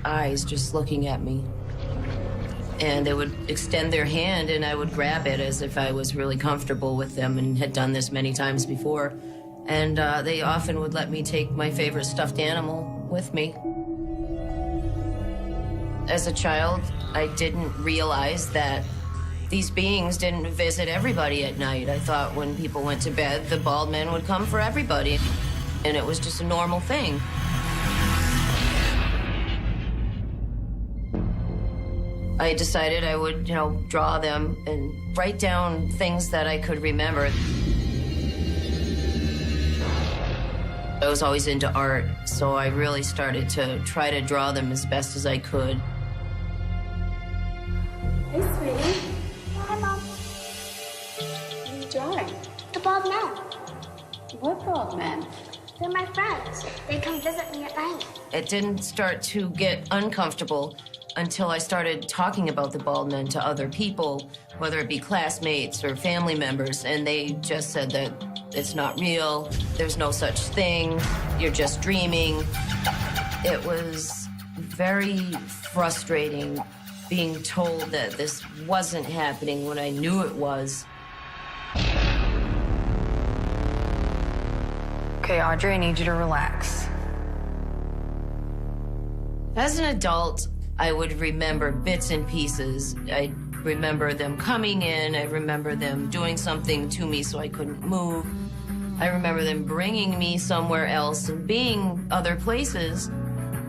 [SPEAKER 15] eyes just looking at me. And they would extend their hand and I would grab it as if I was really comfortable with them and had done this many times before. And they often would let me take my favorite stuffed animal with me. As a child, I didn't realize that these beings didn't visit everybody at night. I thought when people went to bed, the bald man would come for everybody. And it was just a normal thing. I decided I would, draw them and write down things that I could remember. I was always into art, so I really started to try to draw them as best as I could.
[SPEAKER 17] Hey, sweetie. Hi, Mom. What are you drawing? The bald men. What bald men? They're my friends. They come visit me at night.
[SPEAKER 15] It didn't start to get uncomfortable until I started talking about the bald men to other people, whether it be classmates or family members, and they just said that it's not real, there's no such thing, you're just dreaming. It was very frustrating being told that this wasn't happening when I knew it was.
[SPEAKER 18] Okay, Audrey, I need you to relax.
[SPEAKER 15] As an adult, I would remember bits and pieces. I remember them coming in. I remember them doing something to me so I couldn't move. I remember them bringing me somewhere else and being other places.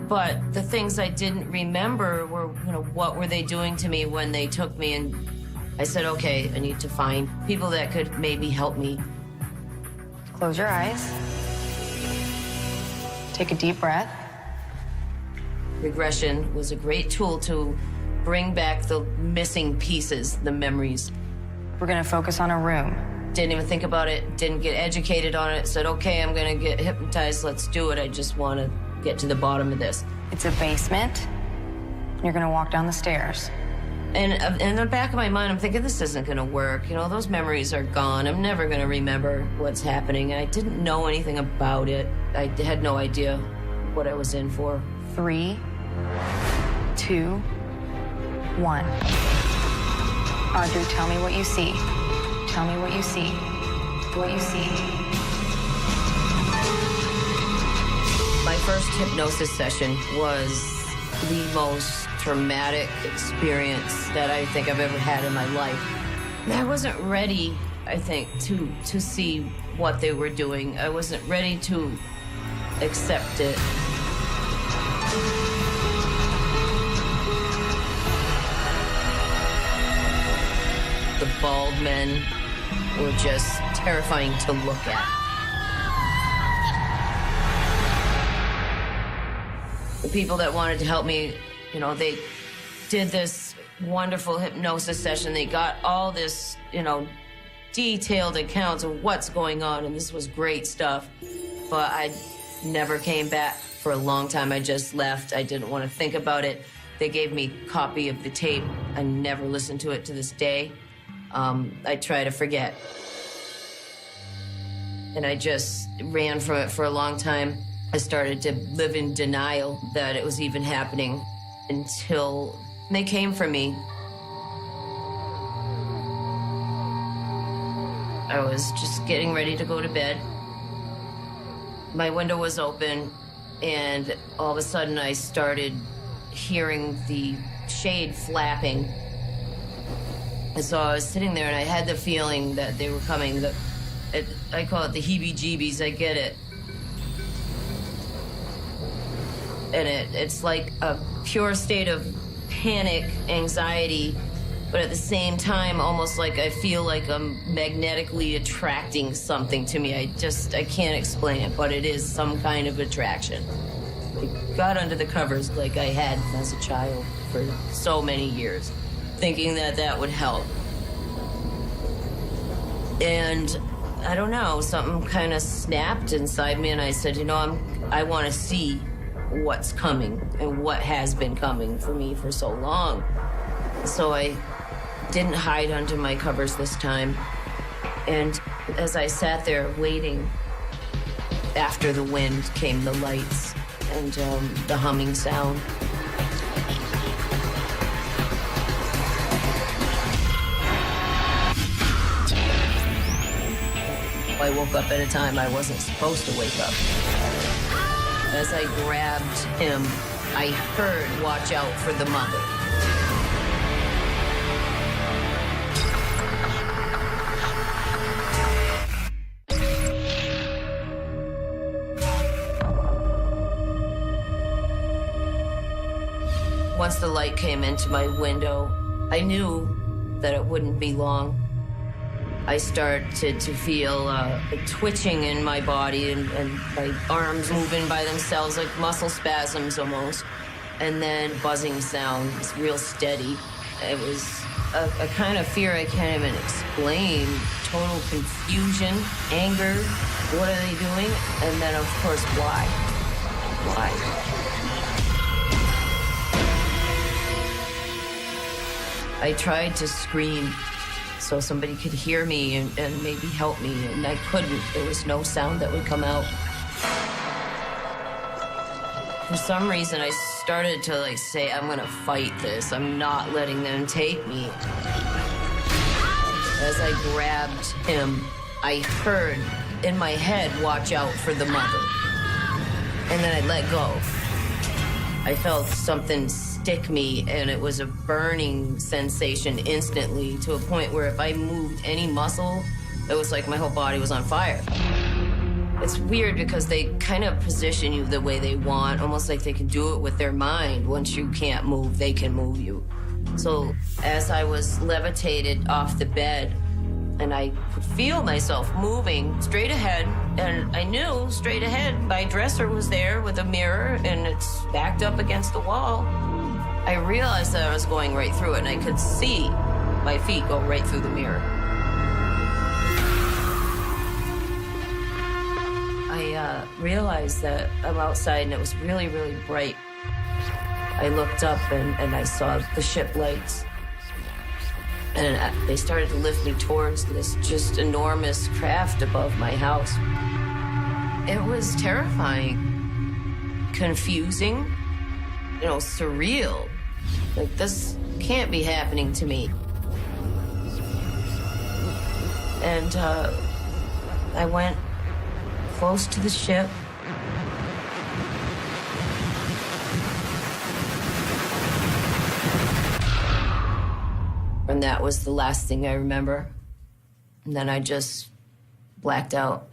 [SPEAKER 15] But the things I didn't remember were, what were they doing to me when they took me? And I said, okay, I need to find people that could maybe help me.
[SPEAKER 18] Close your eyes. Take a deep breath.
[SPEAKER 15] Regression was a great tool to bring back the missing pieces, the memories.
[SPEAKER 18] We're gonna focus on a room.
[SPEAKER 15] Didn't even think about it, didn't get educated on it, said, okay, I'm gonna get hypnotized, let's do it. I just wanna get to the bottom of this.
[SPEAKER 18] It's a basement. You're gonna walk down the stairs.
[SPEAKER 15] And in the back of my mind, I'm thinking, this isn't gonna work. Those memories are gone. I'm never gonna remember what's happening. And I didn't know anything about it. I had no idea what I was in for.
[SPEAKER 18] 3, 2, 1. Audrey, tell me what you see. Tell me what you see. What you see.
[SPEAKER 15] My first hypnosis session was the most traumatic experience that I think I've ever had in my life. And I wasn't ready, I think, to see what they were doing. I wasn't ready to accept it. The bald men were just terrifying to look at. The people that wanted to help me, they did this wonderful hypnosis session. They got all this, detailed accounts of what's going on, and this was great stuff. But I never came back For a long time, I just left. I didn't want to think about it. They gave me a copy of the tape. I never listened to it to this day. I try to forget. And I just ran from it for a long time. I started to live in denial that it was even happening until they came for me. I was just getting ready to go to bed. My window was open, and all of a sudden I started hearing the shade flapping. And so I was sitting there, and I had the feeling that they were coming. I call it the heebie-jeebies, I get it. And it's like a pure state of panic, anxiety, but at the same time, almost like I feel like I'm magnetically attracting something to me. I can't explain it, but it is some kind of attraction. I got under the covers like I had as a child for so many years, thinking that that would help. And I don't know, something kind of snapped inside me, and I said, I want to see what's coming and what has been coming for me for so long. So I didn't hide under my covers this time. And as I sat there waiting, after the wind came the lights and the humming sound. I woke up at a time I wasn't supposed to wake up. As I grabbed him, I heard, "Watch out for the mother." Once the light came into my window, I knew that it wouldn't be long. I started to feel twitching in my body and my arms moving by themselves, like muscle spasms almost. And then buzzing sound, it's real steady. It was a kind of fear I can't even explain. Total confusion, anger, what are they doing? And then, of course, why? Why? I tried to scream so somebody could hear me and maybe help me, and I couldn't. There was no sound that would come out. For some reason, I started to say, I'm gonna fight this. I'm not letting them take me. As I grabbed him, I heard in my head, "Watch out for the mother." And then I let go. I felt something stick me, and it was a burning sensation instantly, to a point where if I moved any muscle, it was like my whole body was on fire. It's weird because they kind of position you the way they want, almost like they can do it with their mind. Once you can't move, they can move you. So as I was levitated off the bed, and I could feel myself moving straight ahead, and I knew straight ahead my dresser was there with a mirror, and it's backed up against the wall. I realized that I was going right through it, and I could see my feet go right through the mirror. I realized that I'm outside, and it was really, really bright. I looked up, and I saw the ship lights. And they started to lift me towards this just enormous craft above my house. It was terrifying, confusing, surreal. Like, this can't be happening to me. And I went close to the ship. And that was the last thing I remember. And then I just blacked out.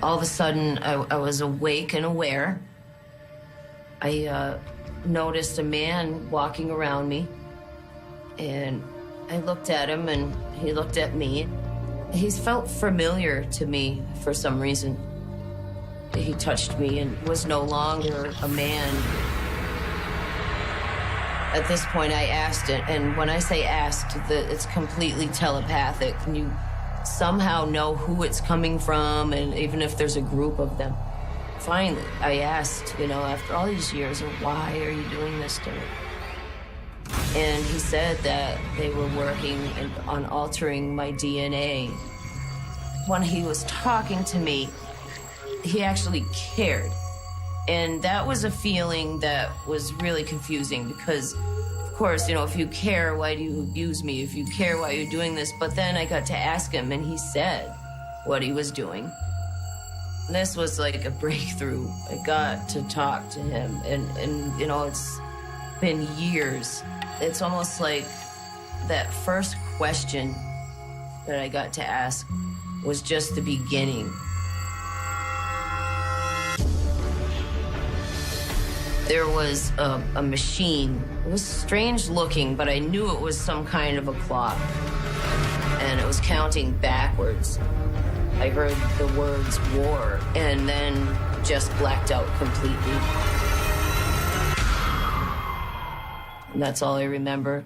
[SPEAKER 15] All of a sudden, I was awake and aware. I noticed a man walking around me, and I looked at him, and he looked at me. He felt familiar to me for some reason. He touched me and was no longer a man. At this point, I asked it, and when I say asked, it's completely telepathic. And you somehow know who it's coming from, and even if there's a group of them. Finally, I asked, after all these years, why are you doing this to me? And he said that they were working on altering my DNA. When he was talking to me, he actually cared. And that was a feeling that was really confusing because, of course, if you care, why do you abuse me? If you care, why are you doing this? But then I got to ask him, and he said what he was doing. This was like a breakthrough. I got to talk to him, and it's been years. It's almost like that first question that I got to ask was just the beginning. There was a machine. It was strange looking, but I knew it was some kind of a clock. And it was counting backwards. I heard the words war, and then just blacked out completely. And that's all I remember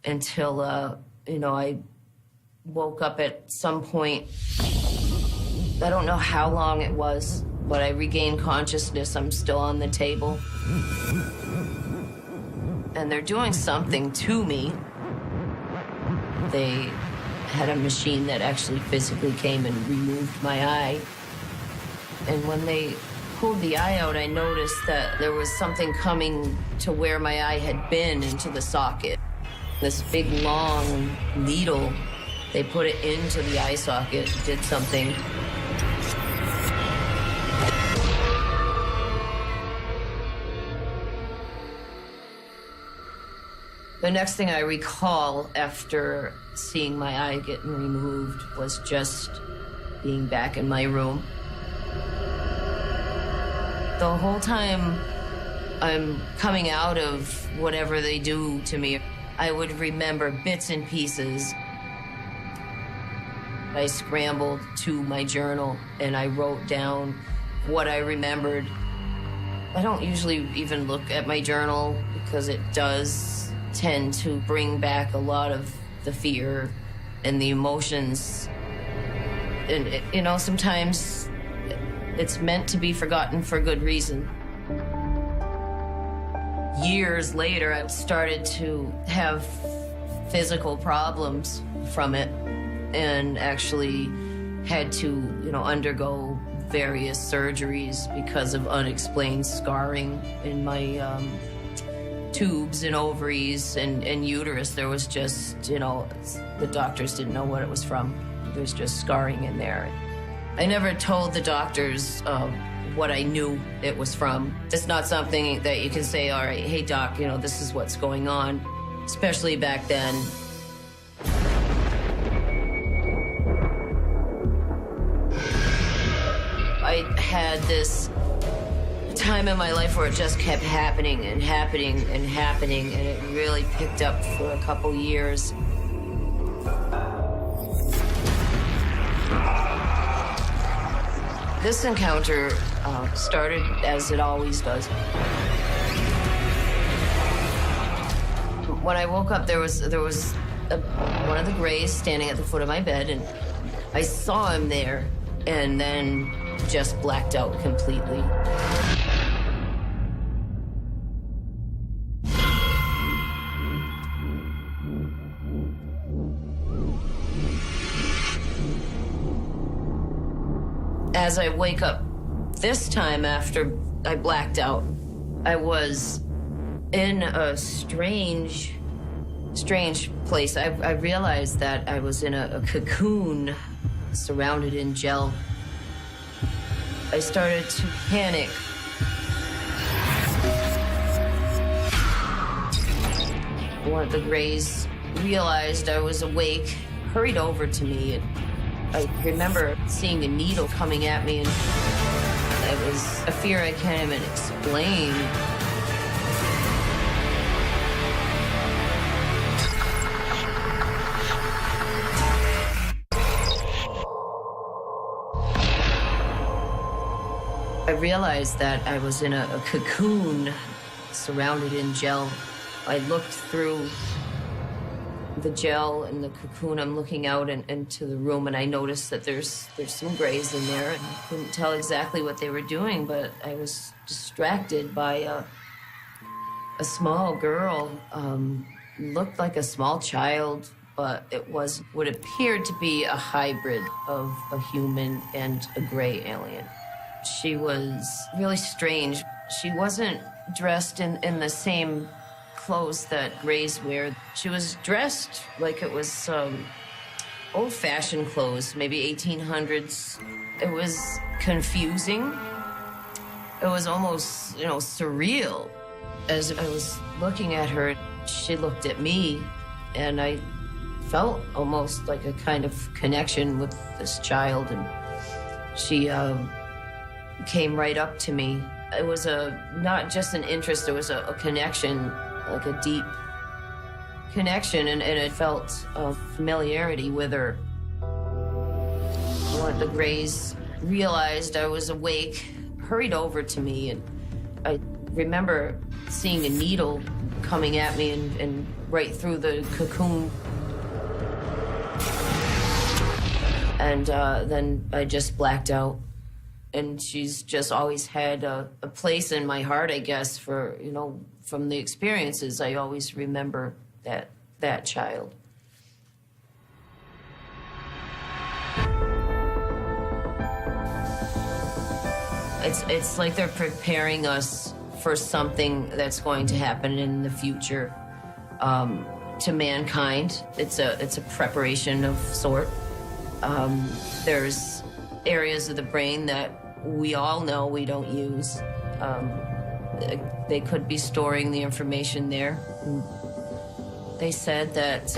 [SPEAKER 15] until, I woke up at some point. I don't know how long it was, but I regained consciousness. I'm still on the table. And they're doing something to me. They had a machine that actually physically came and removed my eye. And when they pulled the eye out, I noticed that there was something coming to where my eye had been into the socket. This big, long needle, they put it into the eye socket, did something. The next thing I recall after seeing my eye getting removed was just being back in my room. The whole time I'm coming out of whatever they do to me, I would remember bits and pieces. I scrambled to my journal and I wrote down what I remembered. I don't usually even look at my journal because it does tend to bring back a lot of the fear and the emotions. And, sometimes it's meant to be forgotten for good reason. Years later, I started to have physical problems from it and actually had to, undergo various surgeries because of unexplained scarring in my tubes and ovaries and uterus. There was just, the doctors didn't know what it was from. There's just scarring in there. I never told the doctors what I knew it was from. It's not something that you can say, all right, hey doc, this is what's going on, especially back then. I had this time in my life where it just kept happening and happening and happening, and it really picked up for a couple years. This encounter started as it always does. When I woke up, there was one of the Greys standing at the foot of my bed, and I saw him there, and then just blacked out completely. As I wake up this time after I blacked out, I was in a strange place. I realized that I was in a cocoon surrounded in gel. I started to panic. One of the Greys realized I was awake, hurried over to me, and I remember seeing a needle coming at me, and it was a fear I can't even explain. I realized that I was in a cocoon surrounded in gel. I looked through the gel and the cocoon. I'm looking out into the room, and I noticed that there's some grays in there, and I couldn't tell exactly what they were doing, but I was distracted by a small girl. Looked like a small child, but it was what appeared to be a hybrid of a human and a gray alien. She was really strange. She wasn't dressed in the same clothes that grays wear. She was dressed like it was old-fashioned clothes, maybe 1800s. It was confusing. It was almost, surreal. As I was looking at her, she looked at me, and I felt almost like a kind of connection with this child, and she came right up to me. It was not just an interest, it was a connection, like a deep connection, and it felt a familiarity with her. One of the grays realized I was awake, hurried over to me, and I remember seeing a needle coming at me and right through the cocoon. And then I just blacked out. And she's just always had a place in my heart, I guess, for, from the experiences. I always remember that child. It's like they're preparing us for something that's going to happen in the future to mankind. It's a preparation of sort. There's areas of the brain that we all know we don't use. They could be storing the information there. They said that,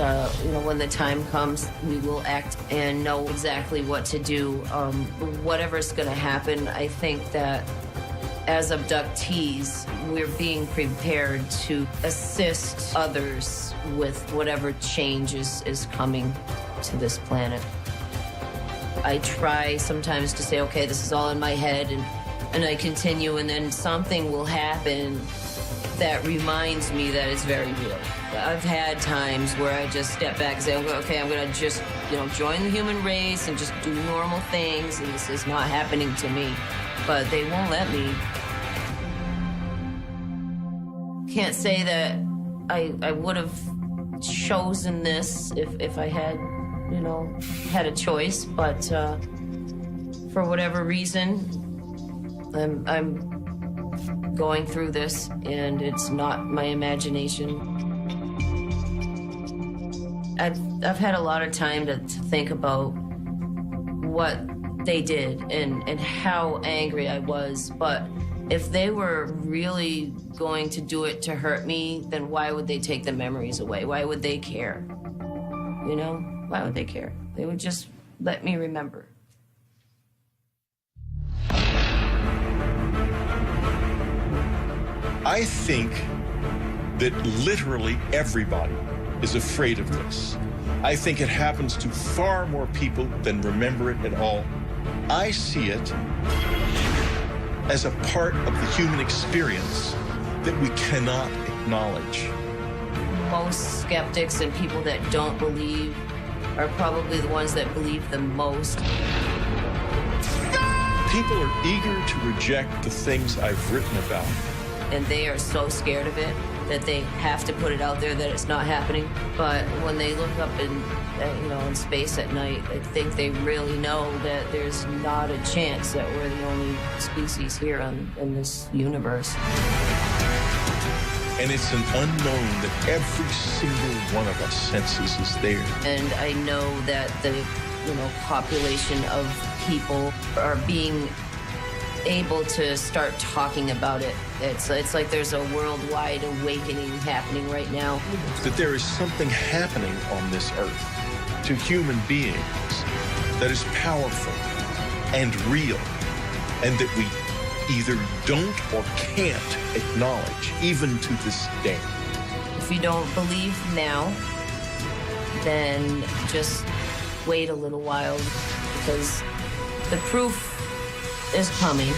[SPEAKER 15] when the time comes, we will act and know exactly what to do. Whatever's going to happen, I think that as abductees, we're being prepared to assist others with whatever change is coming to this planet. I try sometimes to say, okay, this is all in my head, and I continue, and then something will happen that reminds me that it's very real. I've had times where I just step back and say, okay, I'm gonna just, join the human race and just do normal things, and this is not happening to me. But they won't let me. Can't say that I would have chosen this if I had, had a choice, but for whatever reason, I'm going through this, and it's not my imagination. I've had a lot of time to think about what they did and how angry I was, but if they were really going to do it to hurt me, then why would they take the memories away? Why would they care? Why would they care? They would just let me remember.
[SPEAKER 13] I think that literally everybody is afraid of this. I think it happens to far more people than remember it at all. I see it as a part of the human experience that we cannot acknowledge.
[SPEAKER 15] Most skeptics and people that don't believe are probably the ones that believe the most.
[SPEAKER 13] People are eager to reject the things I've written about.
[SPEAKER 15] And they are so scared of it that they have to put it out there that it's not happening. But when they look up in space at night, I think they really know that there's not a chance that we're the only species here in this universe.
[SPEAKER 13] And it's an unknown that every single one of us senses is there.
[SPEAKER 15] And I know that the population of people are being able to start talking about it. It's like there's a worldwide awakening happening right now.
[SPEAKER 13] That there is something happening on this earth to human beings that is powerful and real, and that we either don't or can't acknowledge, even to this day.
[SPEAKER 15] If you don't believe now, then just wait a little while, because the proof is coming.